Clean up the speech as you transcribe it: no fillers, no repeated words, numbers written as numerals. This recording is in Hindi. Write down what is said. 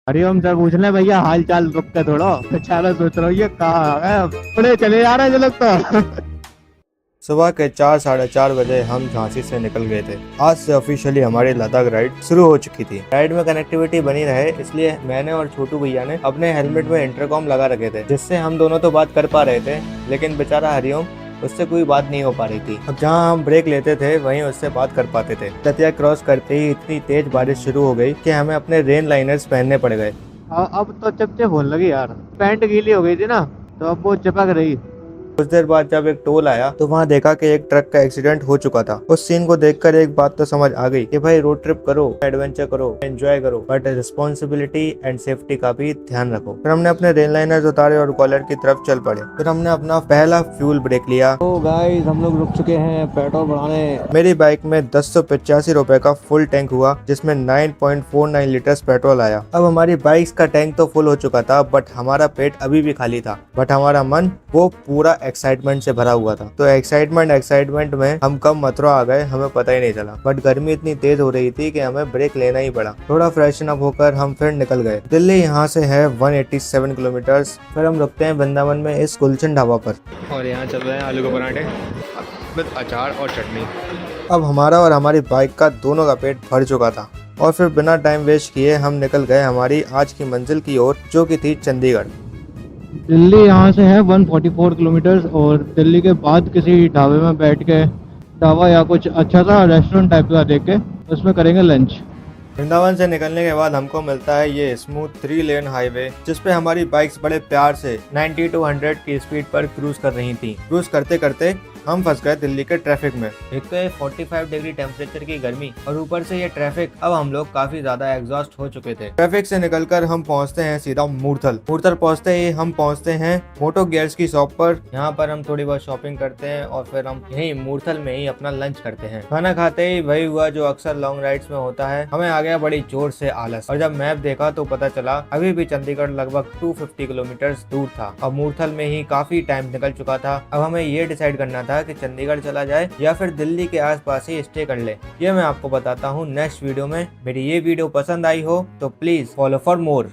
हरिओम सर पूछ ले भैया हाल चाल, रुक के थोड़ा बेचारा सोच रहा हूँ ये कहाँ है, थोड़े चले जा रहे हैं ये लोग तो। सुबह के 4 साढ़े 4 बजे हम झांसी से निकल गए थे। आज से ऑफिशियली हमारी लद्दाख राइड शुरू हो चुकी थी। राइड में कनेक्टिविटी बनी रहे इसलिए मैंने और छोटू भैया ने अपने हेलमेट में इंटरकॉम लगा रखे थे, जिससे हम दोनों तो बात कर पा रहे थे, लेकिन बेचारा हरिओम उससे कोई बात नहीं हो पा रही थी। अब जहाँ हम ब्रेक लेते थे वहीं उससे बात कर पाते थे। दतिया क्रॉस करते ही इतनी तेज बारिश शुरू हो गई कि हमें अपने रेन लाइनर्स पहनने पड़ गए। अब तो चपचे होने लगी यार, पैंट गीली हो गई थी ना तो अब वो चिपक रही। कुछ देर बाद जब एक टोल आया तो वहाँ देखा कि एक ट्रक का एक्सीडेंट हो चुका था। उस सीन को देखकर एक बात तो समझ आ गई कि भाई रोड ट्रिप करो, एडवेंचर करो, एंजॉय करो, बट रिस्पॉन्सिबिलिटी एंड सेफ्टी का भी ध्यान रखो। फिर हमने अपने रेन लाइनर्स उतारे और कॉलर की तरफ चल पड़े। फिर हमने अपना पहला फ्यूल ब्रेक लिया। तो गाइस हम लोग रुक चुके हैं पेट्रोल भराने। मेरी बाइक में 1085 रुपए का फुल टैंक हुआ, जिसमें 9.49 लीटर्स पेट्रोल आया। अब हमारी बाइक का टैंक तो फुल हो चुका था, बट हमारा पेट अभी भी खाली था, बट हमारा मन वो पूरा एक्साइटमेंट से भरा हुआ था। तो एक्साइटमेंट में हम कब मथुरा आ गए हमें पता ही नहीं चला। बट गर्मी इतनी तेज हो रही थी कि हमें ब्रेक लेना ही पड़ा। थोड़ा फ्रेशन अप होकर हम फिर निकल गए। दिल्ली यहाँ से है 187 किलोमीटर्स। फिर हम रुकते हैं वृंदावन में इस गुलशन ढाबा पर, और यहाँ चल रहे हैं आलू के पराठे विद अचार और चटनी। अब हमारा और हमारी बाइक का दोनों का पेट भर चुका था और फिर बिना टाइम वेस्ट किए हम निकल गए हमारी आज की मंजिल की ओर, जो कि थी चंडीगढ़। दिल्ली यहाँ से है 144 किलोमीटर और दिल्ली के बाद किसी ढाबे में बैठ के, ढाबा या कुछ अच्छा सा रेस्टोरेंट टाइप का देख के उसमें करेंगे लंच। वृंदावन से निकलने के बाद हमको मिलता है ये स्मूथ 3 लेन हाईवे, जिसपे हमारी बाइक्स बड़े प्यार से 90 to 100 की स्पीड पर क्रूज कर रही थी। क्रूज करते करते हम फंस गए दिल्ली के ट्रैफिक में। एक तो 45 डिग्री टेम्परेचर की गर्मी और ऊपर से ये ट्रैफिक। अब हम लोग काफी ज्यादा एग्जॉस्ट हो चुके थे। ट्रैफिक से निकलकर हम पहुंचते हैं सीधा मूर्थल। मूर्थल पहुंचते ही हम पहुंचते हैं मोटो गियर्स की शॉप पर। यहाँ पर हम थोड़ी बहुत शॉपिंग करते हैं और फिर हम यही मूर्थल में ही अपना लंच करते हैं। खाना खाते ही वही हुआ जो अक्सर लॉन्ग राइड्स में होता है, हमें आ गया बड़ी जोर से आलस। और जब मैप देखा तो पता चला अभी भी चंडीगढ़ लगभग 250 किलोमीटर दूर था और मूर्थल में ही काफी टाइम निकल चुका था। अब हमें ये डिसाइड करना था कि चंडीगढ़ चला जाए या फिर दिल्ली के आसपास ही स्टे कर ले। ये मैं आपको बताता हूँ नेक्स्ट वीडियो में। मेरी ये वीडियो पसंद आई हो तो प्लीज फॉलो फॉर मोर।